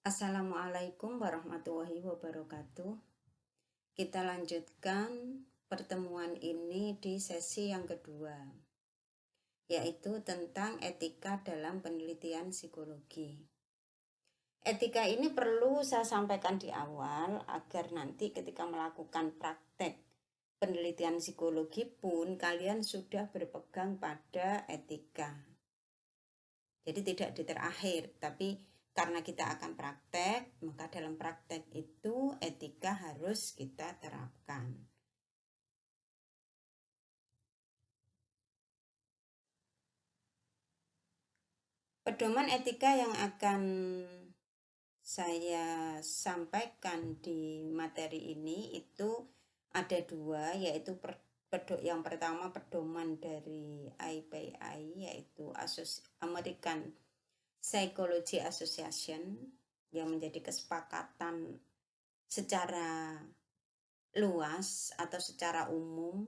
Assalamualaikum warahmatullahi wabarakatuh. Kita lanjutkan pertemuan ini di sesi yang kedua, yaitu tentang etika dalam penelitian psikologi. Etika ini perlu saya sampaikan di awal agar nanti ketika melakukan praktek penelitian psikologi pun kalian sudah berpegang pada etika. Jadi tidak di terakhir, tapi karena kita akan praktek, maka dalam praktek itu etika harus kita terapkan. Pedoman etika yang akan saya sampaikan di materi ini itu ada dua, yaitu yang pertama pedoman dari IPI, yaitu American Psychology Association, yang menjadi kesepakatan secara luas atau secara umum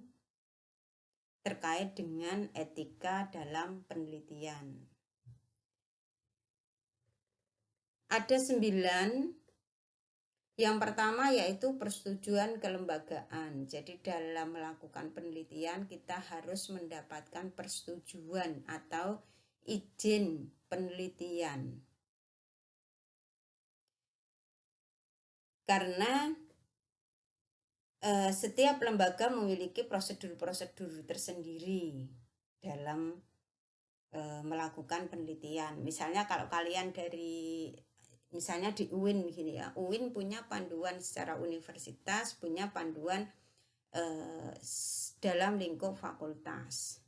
terkait dengan etika dalam penelitian. Ada 9. Yang pertama yaitu persetujuan kelembagaan. Jadi dalam melakukan penelitian kita harus mendapatkan persetujuan atau izin penelitian. Karena setiap lembaga memiliki prosedur-prosedur tersendiri dalam melakukan penelitian. Misalnya kalau kalian misalnya di UIN gini ya, UIN punya panduan secara universitas, punya panduan dalam lingkup fakultas.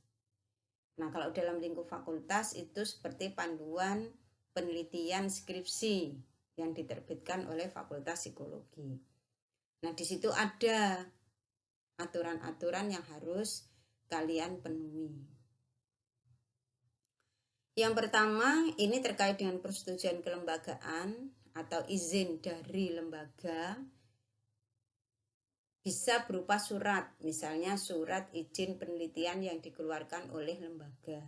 Nah, kalau dalam lingkup fakultas itu seperti panduan penelitian skripsi yang diterbitkan oleh Fakultas Psikologi. Nah, di situ ada aturan-aturan yang harus kalian penuhi. Yang pertama, ini terkait dengan persetujuan kelembagaan atau izin dari lembaga. Bisa berupa surat, misalnya surat izin penelitian yang dikeluarkan oleh lembaga.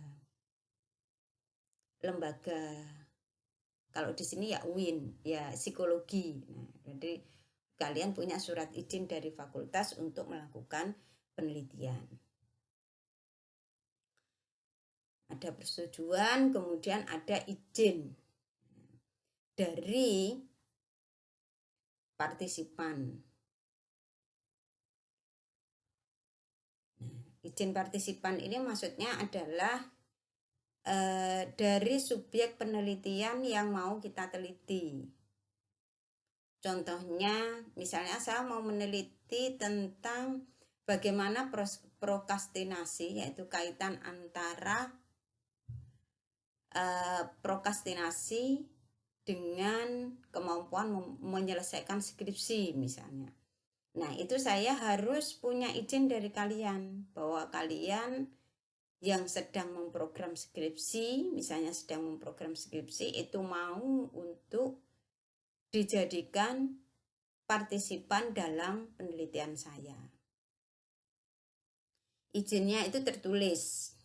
Kalau di sini ya UIN, ya psikologi. Nah, jadi kalian punya surat izin dari fakultas untuk melakukan penelitian. Ada persetujuan, kemudian ada izin dari partisipan. Izin partisipan ini maksudnya adalah dari subjek penelitian yang mau kita teliti. Contohnya, misalnya saya mau meneliti tentang bagaimana prokrastinasi, yaitu kaitan antara prokrastinasi dengan kemampuan menyelesaikan skripsi misalnya. Nah, itu saya harus punya izin dari kalian bahwa kalian yang sedang memprogram skripsi, misalnya sedang memprogram skripsi, itu mau untuk dijadikan partisipan dalam penelitian saya. Izinnya itu tertulis.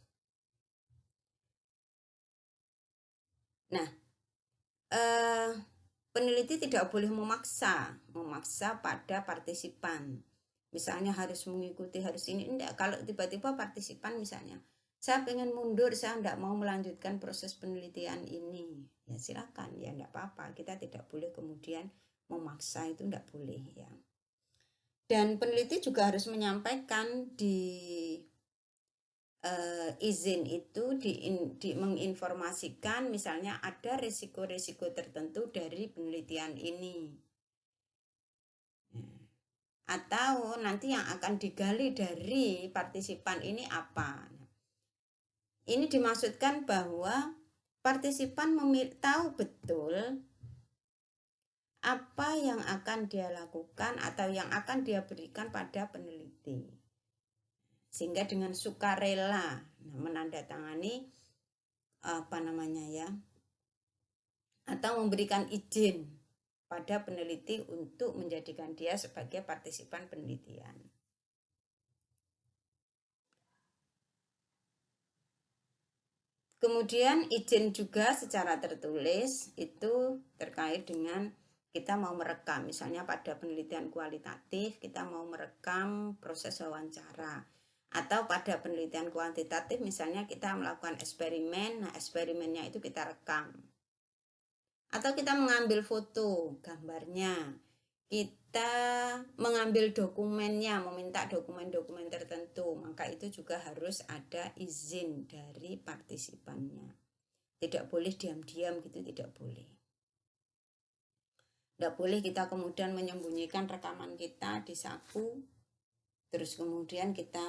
Nah, peneliti tidak boleh memaksa pada partisipan. Misalnya harus mengikuti, harus ini. Enggak, kalau tiba-tiba partisipan misalnya, saya pengen mundur, saya enggak mau melanjutkan proses penelitian ini. Ya silakan, ya enggak apa-apa. Kita tidak boleh kemudian memaksa, itu enggak boleh ya. Dan peneliti juga harus menyampaikan di izin itu menginformasikan misalnya ada risiko-risiko tertentu dari penelitian ini. Atau nanti yang akan digali dari partisipan ini apa. Ini dimaksudkan bahwa partisipan tahu betul apa yang akan dia lakukan atau yang akan dia berikan pada peneliti. Sehingga dengan sukarela menandatangani atau memberikan izin pada peneliti untuk menjadikan dia sebagai partisipan penelitian. Kemudian izin juga secara tertulis itu terkait dengan kita mau merekam, misalnya pada penelitian kualitatif kita mau merekam proses wawancara, atau pada penelitian kuantitatif misalnya kita melakukan eksperimen, nah eksperimennya itu kita rekam, atau kita mengambil foto gambarnya, kita mengambil dokumennya, meminta dokumen-dokumen tertentu, maka itu juga harus ada izin dari partisipannya. Tidak boleh diam-diam gitu, tidak boleh. Tidak boleh kita kemudian menyembunyikan rekaman kita di saku, terus kemudian kita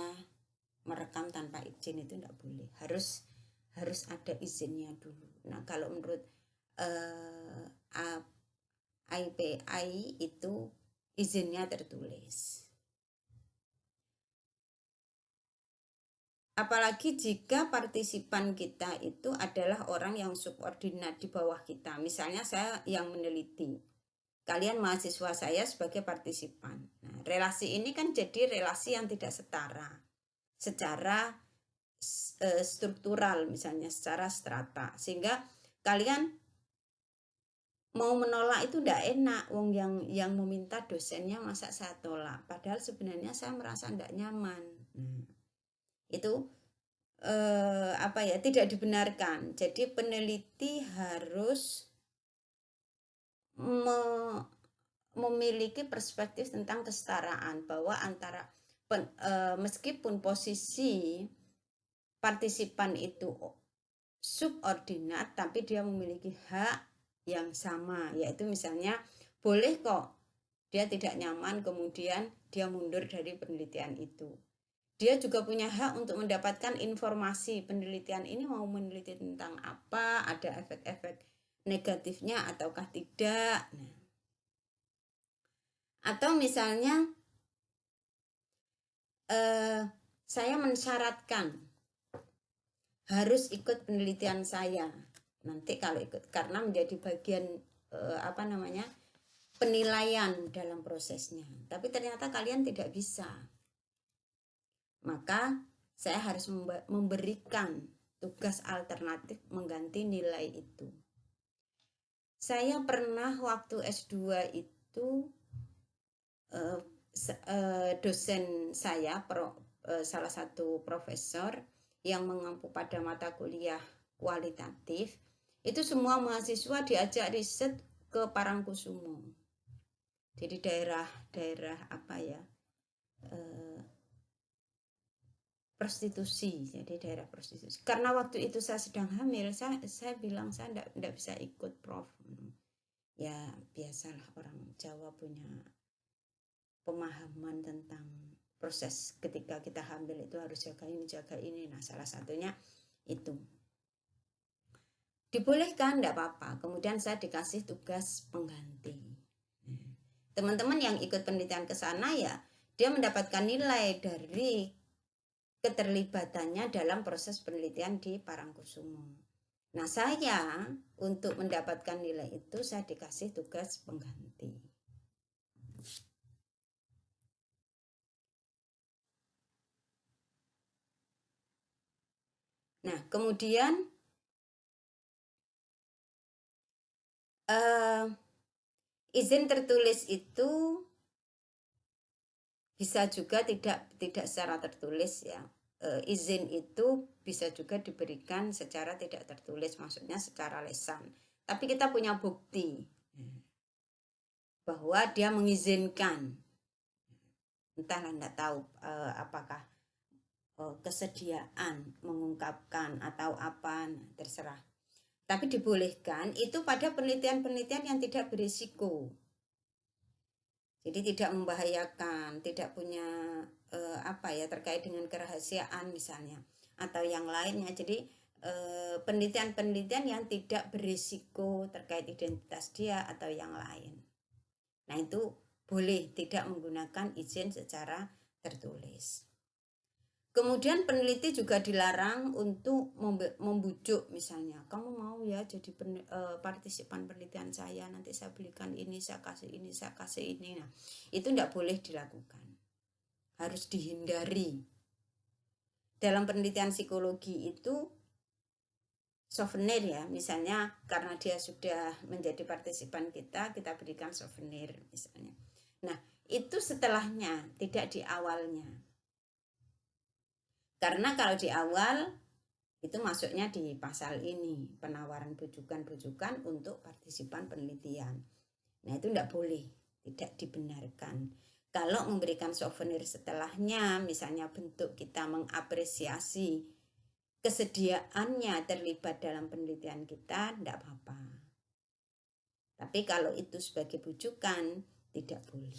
merekam tanpa izin, itu tidak boleh. Harus ada izinnya dulu. Nah, kalau menurut IPI itu izinnya tertulis. Apalagi jika partisipan kita itu adalah orang yang subordinat di bawah kita. Misalnya saya yang meneliti, kalian mahasiswa saya sebagai partisipan. Nah, relasi ini kan jadi relasi yang tidak setara secara struktural, misalnya secara strata, sehingga kalian mau menolak itu tidak enak. Wong yang meminta dosennya masa saya tolak, padahal sebenarnya saya merasa tidak nyaman. Itu tidak dibenarkan. Jadi peneliti harus memiliki perspektif tentang kesetaraan, bahwa antara meskipun posisi partisipan itu subordinat, tapi dia memiliki hak yang sama, yaitu misalnya boleh kok dia tidak nyaman kemudian dia mundur dari penelitian itu. Dia juga punya hak untuk mendapatkan informasi penelitian ini mau meneliti tentang apa, ada efek-efek negatifnya ataukah tidak. Nah, atau misalnya saya mensyaratkan harus ikut penelitian saya nanti kalau ikut, karena menjadi bagian penilaian dalam prosesnya, tapi ternyata kalian tidak bisa, maka saya harus memberikan tugas alternatif mengganti nilai itu. Saya pernah waktu S2 itu dosen saya, salah satu profesor yang mengampu pada mata kuliah kualitatif, itu semua mahasiswa diajak riset ke Parangkusumo. Jadi daerah prostitusi, jadi daerah prostitusi. Karena waktu itu saya sedang hamil, saya bilang saya tidak bisa ikut, Prof. Ya biasalah, orang Jawa punya pemahaman tentang proses ketika kita hamil itu harus jaga ini. Nah, salah satunya itu dibolehkan, tidak apa-apa. Kemudian saya dikasih tugas pengganti. Teman-teman yang ikut penelitian ke sana ya dia mendapatkan nilai dari keterlibatannya dalam proses penelitian di Parangkusumo. Nah, saya untuk mendapatkan nilai itu saya dikasih tugas pengganti. Nah, kemudian izin tertulis itu bisa juga tidak secara tertulis ya. Izin itu bisa juga diberikan secara tidak tertulis, maksudnya secara lisan. Tapi kita punya bukti bahwa dia mengizinkan. Entah tidak tahu apakah kesediaan mengungkapkan atau apa, terserah. Tapi dibolehkan itu pada penelitian-penelitian yang tidak berisiko. Jadi tidak membahayakan, tidak punya terkait dengan kerahasiaan misalnya atau yang lainnya. Jadi penelitian-penelitian yang tidak berisiko terkait identitas dia atau yang lain. Nah, itu boleh tidak menggunakan izin secara tertulis. Kemudian peneliti juga dilarang untuk membujuk, misalnya kamu mau ya jadi partisipan penelitian saya, nanti saya belikan ini, saya kasih ini, saya kasih ini. Nah, itu tidak boleh dilakukan, harus dihindari. Dalam penelitian psikologi itu souvenir ya, misalnya karena dia sudah menjadi partisipan kita berikan souvenir misalnya. Nah, itu setelahnya, tidak di awalnya. Karena kalau di awal itu masuknya di pasal ini, penawaran bujukan-bujukan untuk partisipan penelitian. Nah, itu tidak boleh, tidak dibenarkan. Kalau memberikan souvenir setelahnya, misalnya bentuk kita mengapresiasi kesediaannya terlibat dalam penelitian kita, tidak apa-apa. Tapi kalau itu sebagai bujukan, tidak boleh.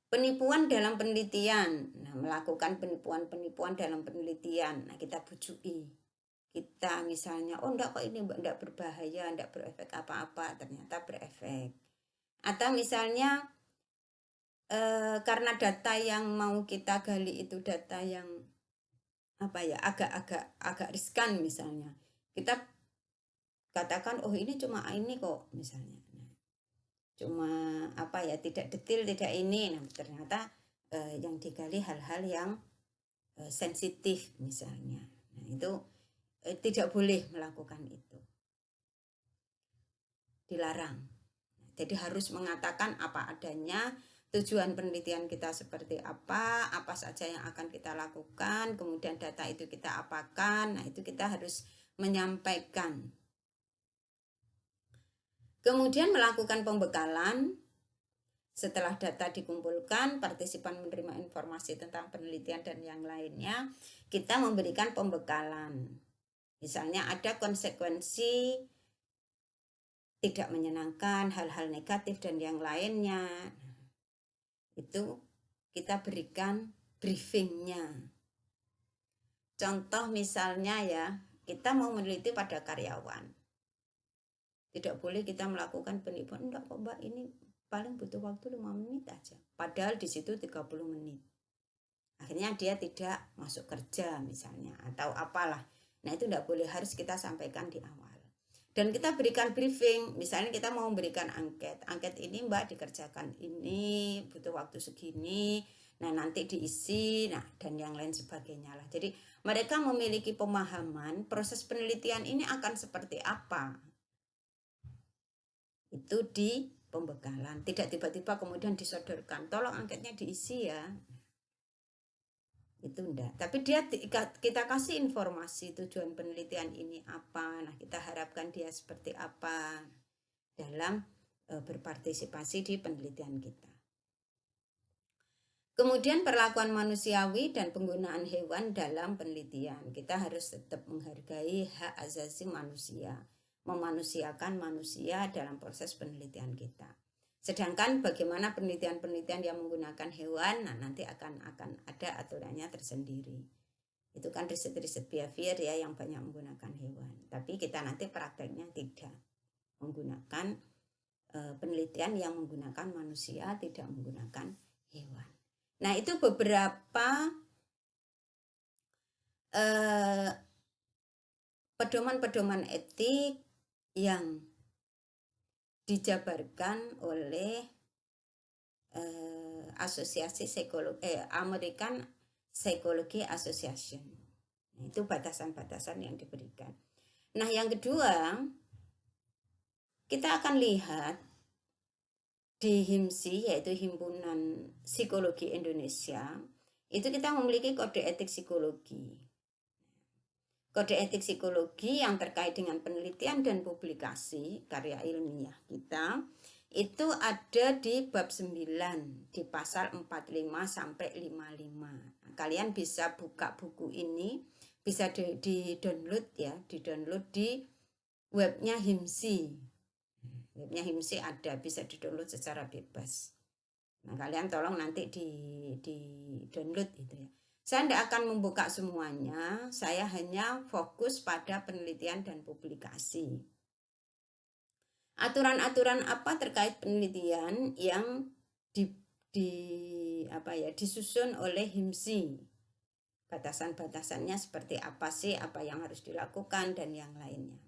Penipuan dalam penelitian. Nah, melakukan penipuan dalam penelitian. Nah, kita bujuki. Kita misalnya, oh enggak kok ini enggak berbahaya, enggak berefek apa-apa, ternyata berefek. Atau misalnya karena data yang mau kita gali itu data yang agak riskan misalnya, kita katakan oh ini cuma ini kok misalnya, cuma tidak detail, tidak ini. Nah, ternyata yang digali hal-hal yang sensitif misalnya. Nah, itu tidak boleh melakukan itu, dilarang. Jadi harus mengatakan apa adanya, tujuan penelitian kita seperti apa saja yang akan kita lakukan, kemudian data itu kita apakan. Nah, itu kita harus menyampaikan. Kemudian melakukan pembekalan. Setelah data dikumpulkan, partisipan menerima informasi tentang penelitian dan yang lainnya, kita memberikan pembekalan. Misalnya ada konsekuensi tidak menyenangkan, hal-hal negatif dan yang lainnya, itu kita berikan briefingnya. Contoh misalnya ya, kita mau meneliti pada karyawan, tidak boleh kita melakukan penipuan, enggak kok Mbak, ini paling butuh waktu 5 menit aja, padahal di situ 30 menit. Akhirnya dia tidak masuk kerja misalnya, atau apalah. Nah, itu enggak boleh, harus kita sampaikan di awal. Dan kita berikan briefing, misalnya kita mau memberikan angket ini Mbak dikerjakan ini, butuh waktu segini, nah nanti diisi, nah dan yang lain sebagainya lah. Jadi mereka memiliki pemahaman proses penelitian ini akan seperti apa. Itu di pembekalan, tidak tiba-tiba kemudian disodorkan, tolong angketnya diisi ya. Itu enggak, tapi kita kasih informasi tujuan penelitian ini apa, nah kita harapkan dia seperti apa dalam berpartisipasi di penelitian kita. Kemudian perlakuan manusiawi dan penggunaan hewan dalam penelitian. Kita harus tetap menghargai hak asasi manusia, memanusiakan manusia dalam proses penelitian kita. Sedangkan bagaimana penelitian-penelitian yang menggunakan hewan, nah nanti akan ada aturannya tersendiri. Itu kan riset-riset behavior ya yang banyak menggunakan hewan. Tapi kita nanti prakteknya tidak menggunakan penelitian yang menggunakan manusia, tidak menggunakan hewan. Nah, itu beberapa pedoman-pedoman etik yang dijabarkan oleh asosiasi psikologi American Psychology Association. Nah, itu batasan-batasan yang diberikan. Nah, yang kedua, kita akan lihat di HIMSI, yaitu Himpunan Psikologi Indonesia, itu kita memiliki kode etik psikologi. Kode etik psikologi yang terkait dengan penelitian dan publikasi karya ilmiah kita itu ada di bab 9 di pasal 45 sampai 55. Kalian bisa buka buku ini, bisa di-download ya, di-download di webnya HIMSI. Webnya HIMSI ada, bisa di-download secara bebas. Nah, kalian tolong nanti di-download itu ya. Saya tidak akan membuka semuanya, saya hanya fokus pada penelitian dan publikasi. Aturan-aturan apa terkait penelitian yang disusun oleh HIMSI. Batasan-batasannya seperti apa sih, apa yang harus dilakukan dan yang lainnya.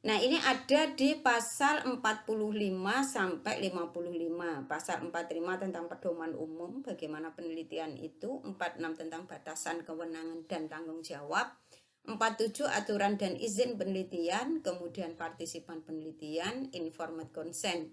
Nah, ini ada di pasal 45 sampai 55. Pasal 45 tentang pedoman umum, bagaimana penelitian itu, 46 tentang batasan kewenangan dan tanggung jawab, 47 aturan dan izin penelitian, kemudian partisipan penelitian, informed consent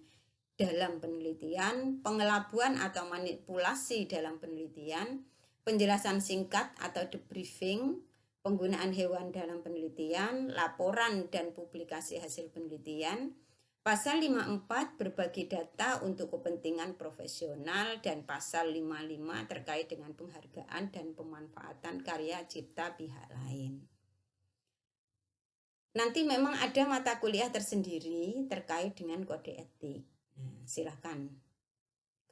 dalam penelitian, pengelabuan atau manipulasi dalam penelitian, penjelasan singkat atau debriefing, penggunaan hewan dalam penelitian, laporan dan publikasi hasil penelitian. Pasal 54 berbagi data untuk kepentingan profesional, dan pasal 55 terkait dengan penghargaan dan pemanfaatan karya cipta pihak lain. Nanti memang ada mata kuliah tersendiri terkait dengan kode etik. Nah, silahkan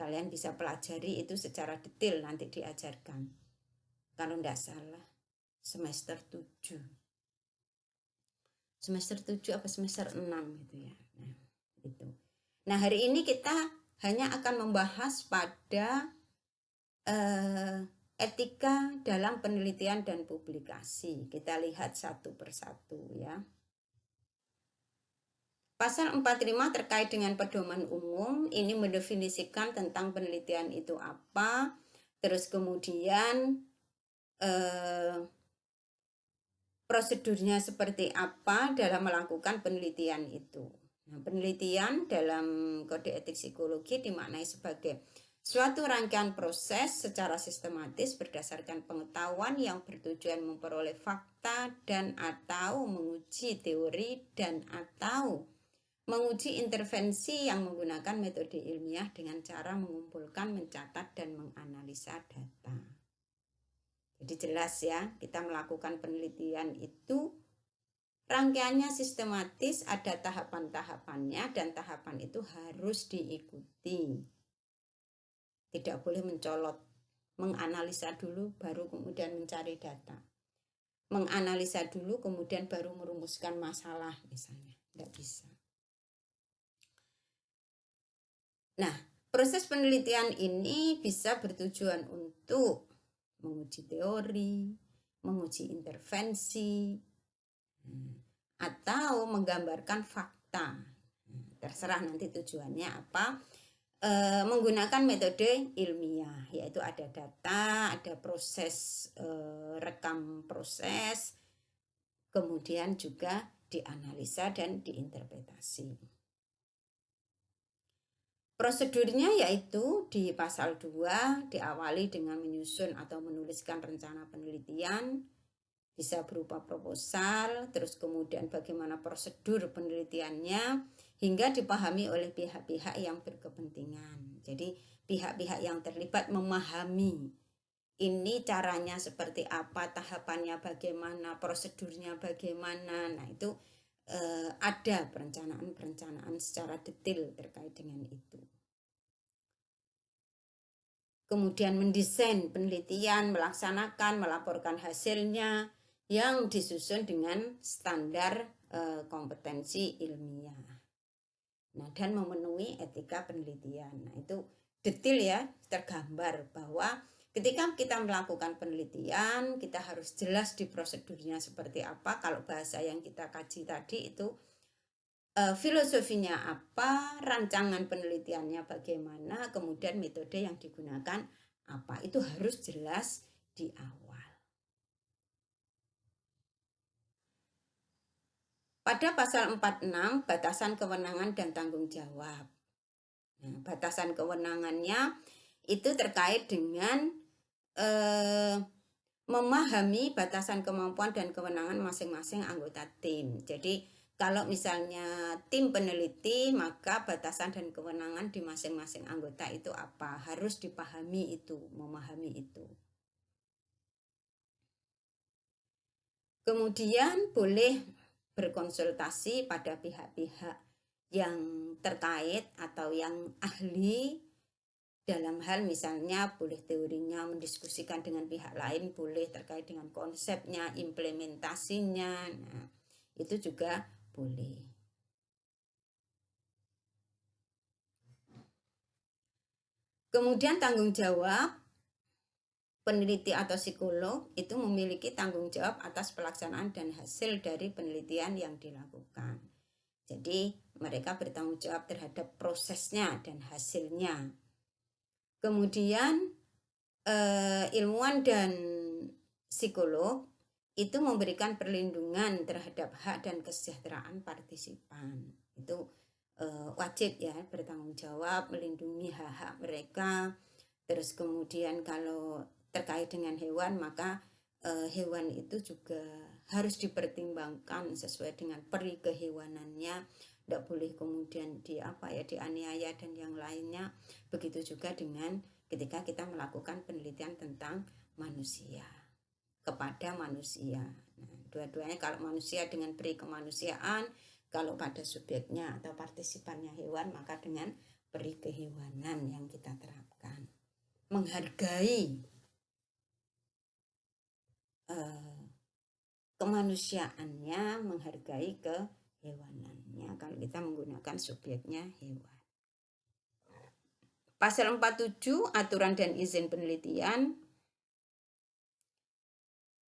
kalian bisa pelajari itu secara detail, nanti diajarkan. Kalau tidak salah semester 7. Semester 7 apa semester 6 gitu ya. Nah, itu. Nah, hari ini kita hanya akan membahas pada etika dalam penelitian dan publikasi. Kita lihat satu persatu ya. Pasal 45 terkait dengan pedoman umum, ini mendefinisikan tentang penelitian itu apa, terus kemudian prosedurnya seperti apa dalam melakukan penelitian itu. Nah, penelitian dalam kode etik psikologi dimaknai sebagai suatu rangkaian proses secara sistematis berdasarkan pengetahuan yang bertujuan memperoleh fakta dan atau menguji teori dan atau menguji intervensi yang menggunakan metode ilmiah dengan cara mengumpulkan, mencatat, dan menganalisa data. Jadi jelas ya, kita melakukan penelitian itu rangkaiannya sistematis, ada tahapan-tahapannya, dan tahapan itu harus diikuti. Tidak boleh mencolot, menganalisa dulu baru kemudian mencari data. Menganalisa dulu kemudian baru merumuskan masalah misalnya, tidak bisa. Nah, proses penelitian ini bisa bertujuan untuk menguji teori, menguji intervensi, atau menggambarkan fakta. Terserah nanti tujuannya apa. Menggunakan metode ilmiah, yaitu ada data, ada proses rekam proses, kemudian juga dianalisa dan diinterpretasi. Prosedurnya yaitu di pasal 2 diawali dengan menyusun atau menuliskan rencana penelitian, bisa berupa proposal, terus kemudian bagaimana prosedur penelitiannya, hingga dipahami oleh pihak-pihak yang berkepentingan. Jadi pihak-pihak yang terlibat memahami ini caranya seperti apa, tahapannya bagaimana, prosedurnya bagaimana. Nah, itu ada perencanaan secara detail terkait dengan itu. Kemudian mendesain penelitian, melaksanakan, melaporkan hasilnya yang disusun dengan standar kompetensi ilmiah. Nah, dan memenuhi etika penelitian. Nah, itu detail ya, tergambar bahwa ketika kita melakukan penelitian, kita harus jelas di prosedurnya seperti apa. Kalau bahasa yang kita kaji tadi itu filosofinya apa, rancangan penelitiannya bagaimana, kemudian metode yang digunakan apa. Itu harus jelas di awal. Pada pasal 46, batasan kewenangan dan tanggung jawab. Nah, batasan kewenangannya itu terkait dengan memahami batasan kemampuan dan kewenangan masing-masing anggota tim. Jadi kalau misalnya tim peneliti, maka batasan dan kewenangan di masing-masing anggota itu apa? Harus dipahami itu, memahami itu. Kemudian boleh berkonsultasi pada pihak-pihak yang terkait atau yang ahli dalam hal misalnya boleh teorinya mendiskusikan dengan pihak lain, boleh terkait dengan konsepnya, implementasinya. Nah, itu juga boleh. Kemudian tanggung jawab peneliti atau psikolog itu memiliki tanggung jawab atas pelaksanaan dan hasil dari penelitian yang dilakukan. Jadi mereka bertanggung jawab terhadap prosesnya dan hasilnya. Kemudian ilmuwan dan psikolog itu memberikan perlindungan terhadap hak dan kesejahteraan partisipan. Itu wajib ya bertanggung jawab melindungi hak-hak mereka. Terus kemudian kalau terkait dengan hewan, maka hewan itu juga harus dipertimbangkan sesuai dengan peri kehewanannya. Tidak boleh kemudian dianiaya dan yang lainnya. Begitu juga dengan ketika kita melakukan penelitian tentang manusia kepada manusia. Nah, dua-duanya, kalau manusia dengan peri kemanusiaan, kalau pada subjeknya atau partisipannya hewan, maka dengan peri kehewanan yang kita terapkan. Menghargai kemanusiaannya, menghargai kehewanannya kalau kita menggunakan subjeknya hewan. Pasal 47 aturan dan izin penelitian.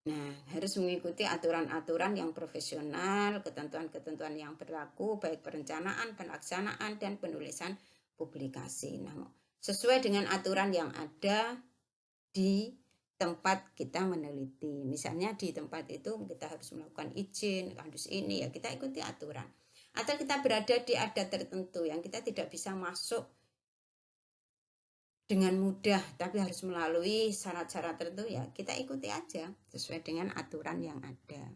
Nah, harus mengikuti aturan-aturan yang profesional, ketentuan-ketentuan yang berlaku, baik perencanaan, pelaksanaan, dan penulisan publikasi. Nah, sesuai dengan aturan yang ada di tempat kita meneliti. Misalnya di tempat itu kita harus melakukan izin, harus ini ya, kita ikuti aturan. Atau kita berada di adat tertentu yang kita tidak bisa masuk dengan mudah, tapi harus melalui syarat-syarat tertentu, ya kita ikuti aja sesuai dengan aturan yang ada.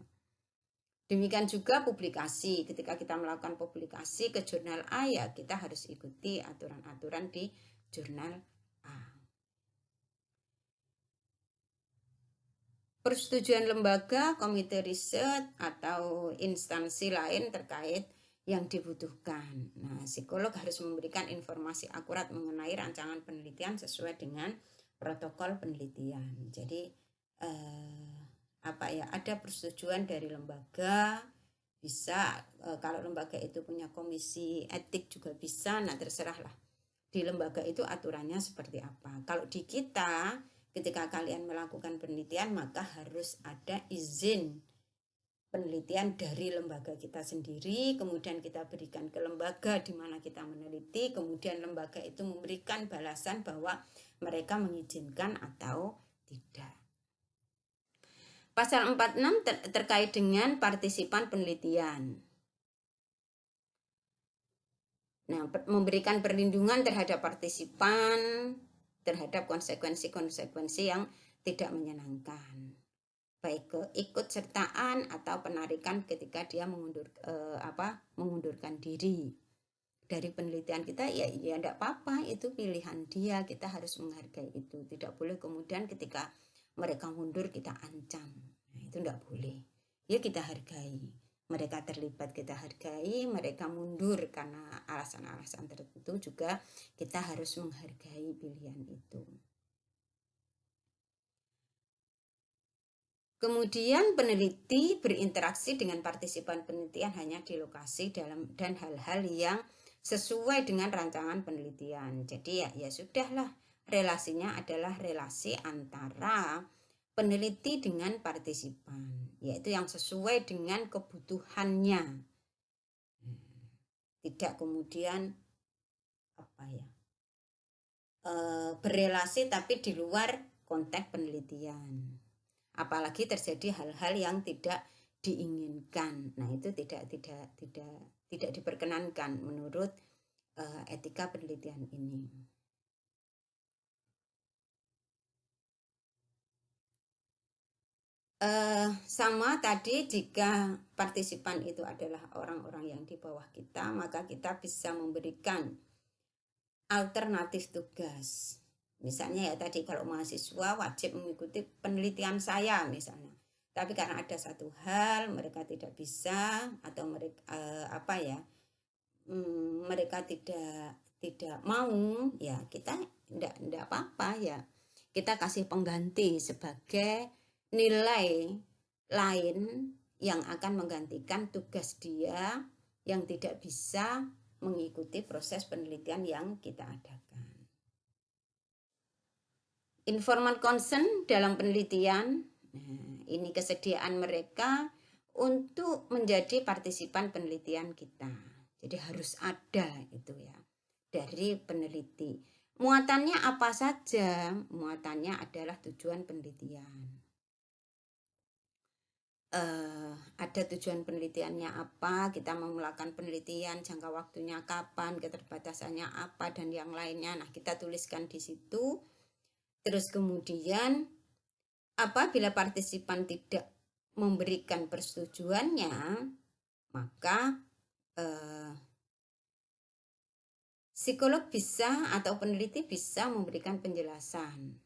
Demikian juga publikasi, ketika kita melakukan publikasi ke jurnal A, ya kita harus ikuti aturan-aturan di jurnal A. Persetujuan lembaga, komite riset, atau instansi lain terkait yang dibutuhkan. Nah, psikolog harus memberikan informasi akurat mengenai rancangan penelitian sesuai dengan protokol penelitian. Jadi ada persetujuan dari lembaga, bisa kalau lembaga itu punya komisi etik juga bisa. Nah, terserahlah di lembaga itu aturannya seperti apa. Kalau di kita, ketika kalian melakukan penelitian, maka harus ada izin penelitian dari lembaga kita sendiri, kemudian kita berikan ke lembaga di mana kita meneliti, kemudian lembaga itu memberikan balasan bahwa mereka mengizinkan atau tidak. Pasal 46 terkait dengan partisipan penelitian. Nah, memberikan perlindungan terhadap partisipan terhadap konsekuensi-konsekuensi yang tidak menyenangkan, baik keikutsertaan atau penarikan ketika dia mengundurkan diri dari penelitian kita. Ya tidak apa-apa, itu pilihan dia, kita harus menghargai itu. Tidak boleh kemudian ketika mereka mundur kita ancam. Nah, itu tidak boleh, ya kita hargai. Mereka terlibat kita hargai, mereka mundur karena alasan-alasan tertentu juga kita harus menghargai pilihan itu. Kemudian peneliti berinteraksi dengan partisipan penelitian hanya di lokasi dan hal-hal yang sesuai dengan rancangan penelitian. Jadi ya sudahlah, relasinya adalah relasi antara peneliti dengan partisipan, yaitu yang sesuai dengan kebutuhannya. Tidak kemudian berelasi tapi di luar konteks penelitian. Apalagi terjadi hal-hal yang tidak diinginkan. Nah, itu tidak diperkenankan menurut etika penelitian ini. Sama tadi, jika partisipan itu adalah orang-orang yang di bawah kita, maka kita bisa memberikan alternatif tugas. Misalnya ya tadi, kalau mahasiswa wajib mengikuti penelitian saya misalnya, tapi karena ada satu hal mereka tidak bisa, atau mereka tidak mau, ya kita tidak apa-apa, ya kita kasih pengganti sebagai nilai lain yang akan menggantikan tugas dia yang tidak bisa mengikuti proses penelitian yang kita adakan. Informal consent dalam penelitian, ini kesediaan mereka untuk menjadi partisipan penelitian kita. Jadi harus ada itu ya dari peneliti. Muatannya apa saja? Muatannya adalah tujuan penelitian. Ada tujuan penelitiannya apa, kita memulakan penelitian, jangka waktunya kapan, keterbatasannya apa, dan yang lainnya. Nah, kita tuliskan di situ. Terus kemudian apabila partisipan tidak memberikan persetujuannya, maka psikolog bisa atau peneliti bisa memberikan penjelasan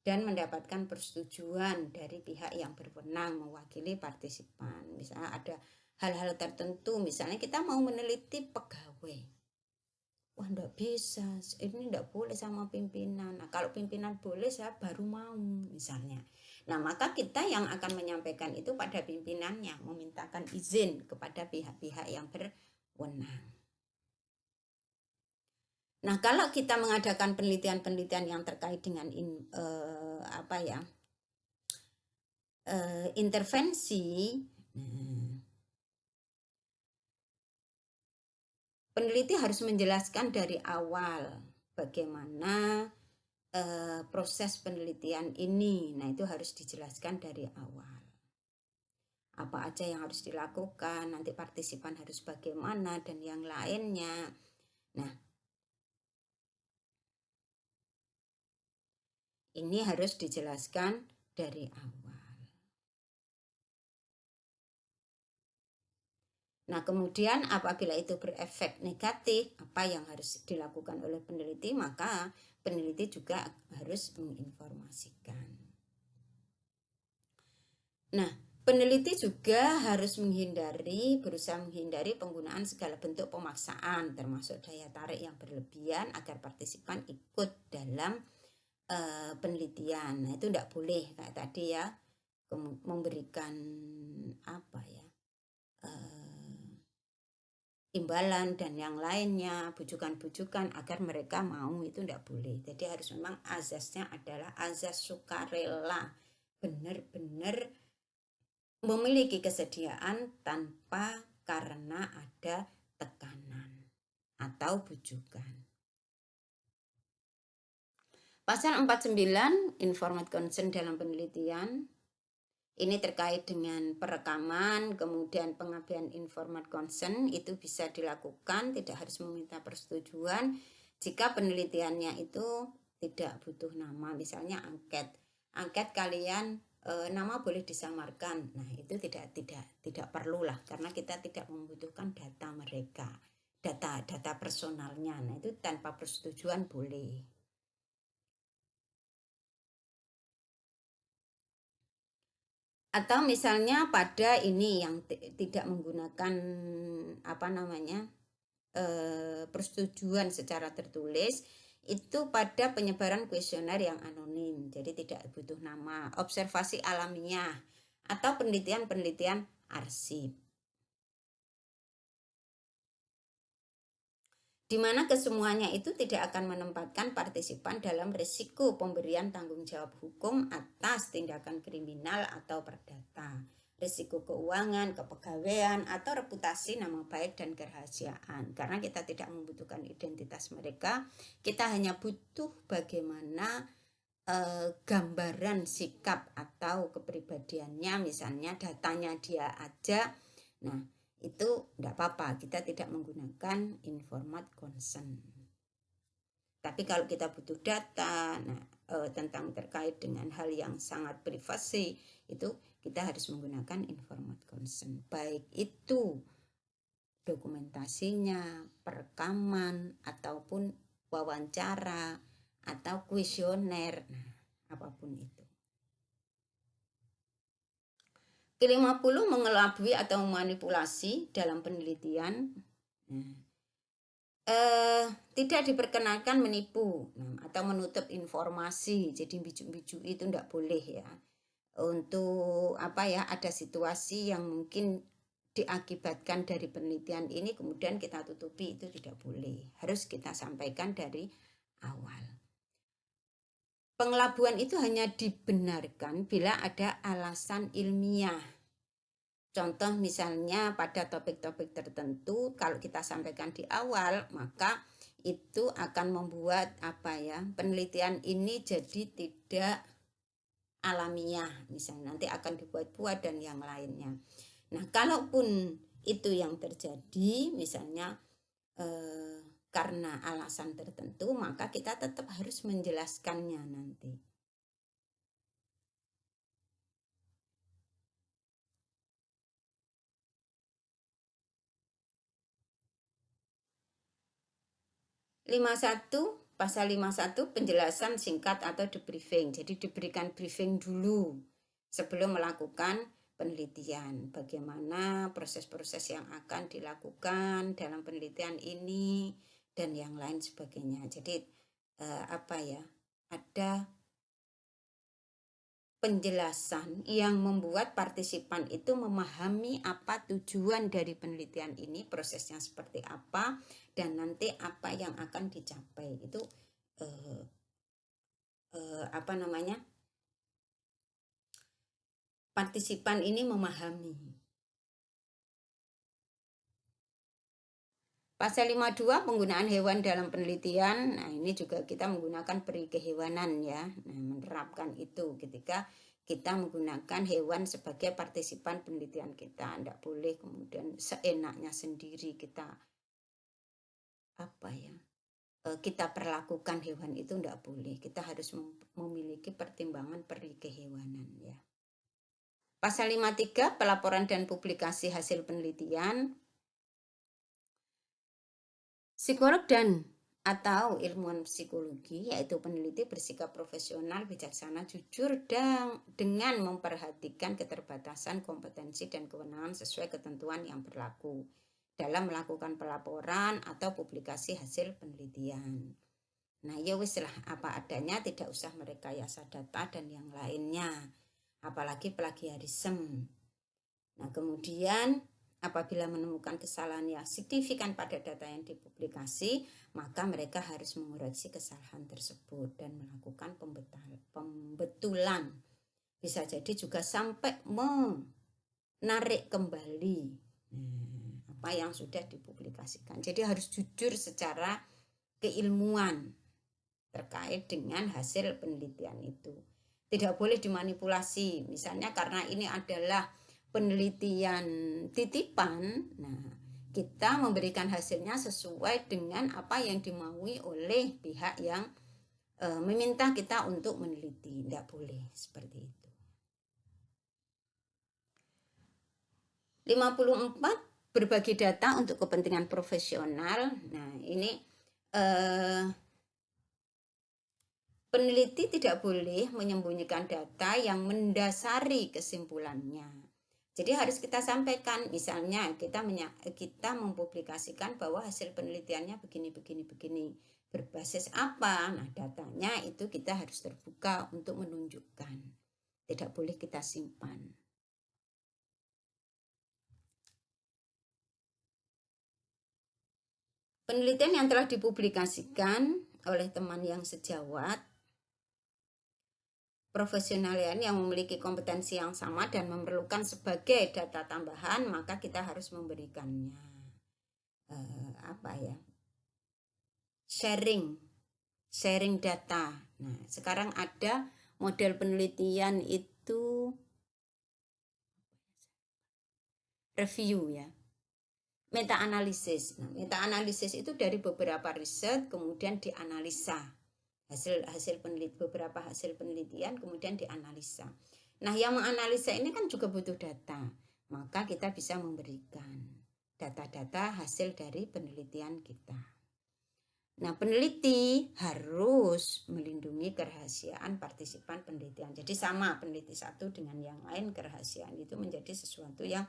dan mendapatkan persetujuan dari pihak yang berwenang mewakili partisipan. Misalnya ada hal-hal tertentu, misalnya kita mau meneliti pegawai. Wah, enggak bisa, ini enggak boleh sama pimpinan. Nah, kalau pimpinan boleh, saya baru mau, misalnya. Nah, maka kita yang akan menyampaikan itu pada pimpinannya, memintakan izin kepada pihak-pihak yang berwenang. Nah, kalau kita mengadakan penelitian-penelitian yang terkait dengan intervensi, peneliti harus menjelaskan dari awal bagaimana proses penelitian ini. Nah, itu harus dijelaskan dari awal. Apa aja yang harus dilakukan, nanti partisipan harus bagaimana, dan yang lainnya. Nah, ini harus dijelaskan dari awal. Nah, kemudian apabila itu berefek negatif, apa yang harus dilakukan oleh peneliti, maka peneliti juga harus menginformasikan. Nah, peneliti juga harus berusaha menghindari penggunaan segala bentuk pemaksaan, termasuk daya tarik yang berlebihan agar partisipan ikut dalam penelitian. Nah, itu tidak boleh kayak tadi ya, memberikan imbalan dan yang lainnya, bujukan-bujukan agar mereka mau, itu tidak boleh. Jadi harus memang azasnya adalah azas sukarela, benar-benar memiliki kesediaan tanpa karena ada tekanan atau bujukan. Pasal 49 informed consent dalam penelitian ini terkait dengan perekaman, kemudian pengabaian informed consent itu bisa dilakukan, tidak harus meminta persetujuan jika penelitiannya itu tidak butuh nama, misalnya angket kalian nama boleh disamarkan. Nah, itu tidak perlulah karena kita tidak membutuhkan data mereka, data personalnya. Nah, itu tanpa persetujuan boleh. Atau misalnya pada ini yang tidak menggunakan persetujuan secara tertulis, itu pada penyebaran kuesioner yang anonim, jadi tidak butuh nama, observasi alamiah, atau penelitian-penelitian arsip, di mana kesemuanya itu tidak akan menempatkan partisipan dalam risiko pemberian tanggung jawab hukum atas tindakan kriminal atau perdata, risiko keuangan, kepegawaian, atau reputasi, nama baik, dan kerahasiaan. Karena kita tidak membutuhkan identitas mereka, kita hanya butuh bagaimana gambaran sikap atau kepribadiannya, misalnya datanya dia aja. Nah, itu tidak apa-apa, kita tidak menggunakan informed consent. Tapi kalau kita butuh data tentang terkait dengan hal yang sangat privasi, itu kita harus menggunakan informed consent, baik itu dokumentasinya, perekaman, ataupun wawancara atau kuesioner, apapun itu. Ke-50 mengelabui atau memanipulasi dalam penelitian. Tidak diperkenankan menipu atau menutup informasi, jadi bijuk-bijuk itu tidak boleh ya. Untuk ada situasi yang mungkin diakibatkan dari penelitian ini kemudian kita tutupi, itu tidak boleh, harus kita sampaikan dari awal. Pengelabuan itu hanya dibenarkan bila ada alasan ilmiah Contoh misalnya pada topik-topik tertentu, kalau kita sampaikan di awal, maka itu akan membuat penelitian ini jadi tidak alamiah, misalnya nanti akan dibuat-buat dan yang lainnya. Nah, kalaupun itu yang terjadi, misalnya karena alasan tertentu, maka kita tetap harus menjelaskannya nanti. Pasal 51 penjelasan singkat atau debriefing. Jadi diberikan briefing dulu sebelum melakukan penelitian. Bagaimana proses-proses yang akan dilakukan dalam penelitian ini dan yang lain sebagainya. Jadi ada penjelasan yang membuat partisipan itu memahami apa tujuan dari penelitian ini, prosesnya seperti apa, dan nanti apa yang akan dicapai. Itu partisipan ini memahami. Pasal 52 penggunaan hewan dalam penelitian. Nah, ini juga kita menggunakan peri kehewanan ya. Nah, menerapkan itu ketika kita menggunakan hewan sebagai partisipan penelitian kita. Tidak boleh kemudian seenaknya sendiri kita kita perlakukan hewan itu, tidak boleh. Kita harus memiliki pertimbangan peri kehewanan ya. Pasal 53 pelaporan dan publikasi hasil penelitian. Psikolog dan atau ilmuwan psikologi, yaitu peneliti, bersikap profesional, bijaksana, jujur, dan dengan memperhatikan keterbatasan kompetensi dan kewenangan sesuai ketentuan yang berlaku dalam melakukan pelaporan atau publikasi hasil penelitian. Nah, ya wis lah apa adanya, tidak usah merekayasa data dan yang lainnya, apalagi plagiarisme. Nah, kemudian apabila menemukan kesalahan yang signifikan pada data yang dipublikasi, maka mereka harus mengoreksi kesalahan tersebut dan melakukan pembetulan. Bisa jadi juga sampai menarik kembali apa yang sudah dipublikasikan. Jadi harus jujur secara keilmuan terkait dengan hasil penelitian itu. Tidak boleh dimanipulasi. Misalnya karena ini adalah penelitian titipan, nah kita memberikan hasilnya sesuai dengan apa yang dimaui oleh pihak yang meminta kita untuk meneliti. Tidak boleh seperti itu. 54 berbagi data untuk kepentingan profesional. Nah, ini peneliti tidak boleh menyembunyikan data yang mendasari kesimpulannya. Jadi harus kita sampaikan, misalnya kita mempublikasikan bahwa hasil penelitiannya begini. Berbasis apa? Nah, datanya itu kita harus terbuka untuk menunjukkan. Tidak boleh kita simpan. Penelitian yang telah dipublikasikan oleh teman yang sejawat, profesional yang memiliki kompetensi yang sama dan memerlukan sebagai data tambahan, maka kita harus memberikannya sharing data. Nah, sekarang ada model penelitian itu review ya, meta analisis. Nah, meta analisis itu dari beberapa riset kemudian dianalisa. Beberapa hasil penelitian kemudian dianalisa. Nah, yang menganalisa ini kan juga butuh data. Maka kita bisa memberikan data-data hasil dari penelitian kita. Nah, peneliti harus melindungi kerahasiaan partisipan penelitian. Jadi sama peneliti satu dengan yang lain, kerahasiaan itu menjadi sesuatu yang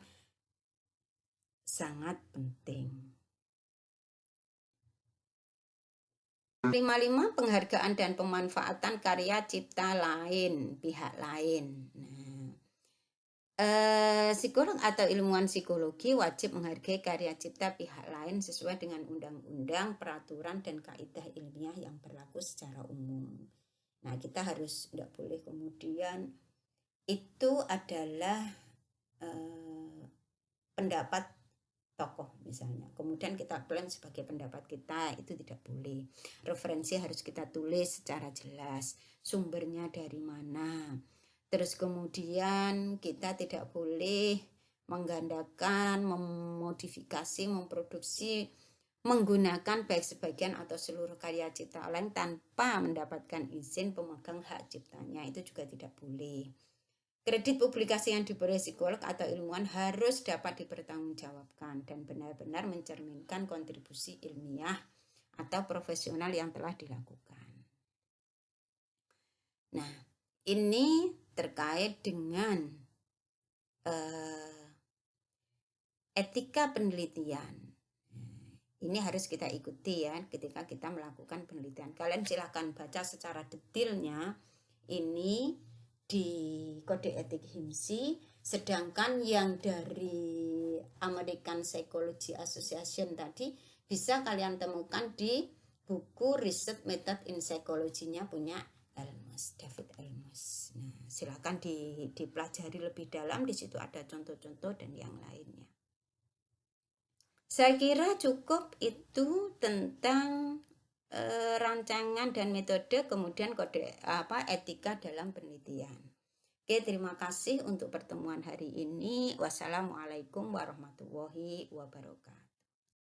sangat penting. 55 penghargaan dan pemanfaatan karya cipta lain, pihak lain. Psikolog atau ilmuwan psikologi wajib menghargai karya cipta pihak lain sesuai dengan undang-undang, peraturan, dan kaidah ilmiah yang berlaku secara umum. Nah, kita harus tidak boleh kemudian itu adalah pendapat tokoh misalnya, kemudian kita klaim sebagai pendapat kita, itu tidak boleh. Referensi harus kita tulis secara jelas, sumbernya dari mana. Terus kemudian kita tidak boleh menggandakan, memodifikasi, memproduksi, menggunakan baik sebagian atau seluruh karya cipta lain tanpa mendapatkan izin pemegang hak ciptanya, itu juga tidak boleh. Kredit publikasi yang diberi psikolog atau ilmuwan harus dapat dipertanggungjawabkan dan benar-benar mencerminkan kontribusi ilmiah atau profesional yang telah dilakukan. Nah, ini terkait dengan etika penelitian. Ini harus kita ikuti ya ketika kita melakukan penelitian. Kalian silahkan baca secara detailnya ini di kode etik HIMSI, sedangkan yang dari American Psychology Association tadi bisa kalian temukan di buku Research Method in Psychology-nya punya David Elmus. Nah, silakan dipelajari lebih dalam, di situ ada contoh-contoh dan yang lainnya. Saya kira cukup itu tentang rancangan dan metode, kemudian kode etika dalam penelitian. Oke, terima kasih untuk pertemuan hari ini. Wassalamualaikum warahmatullahi wabarakatuh.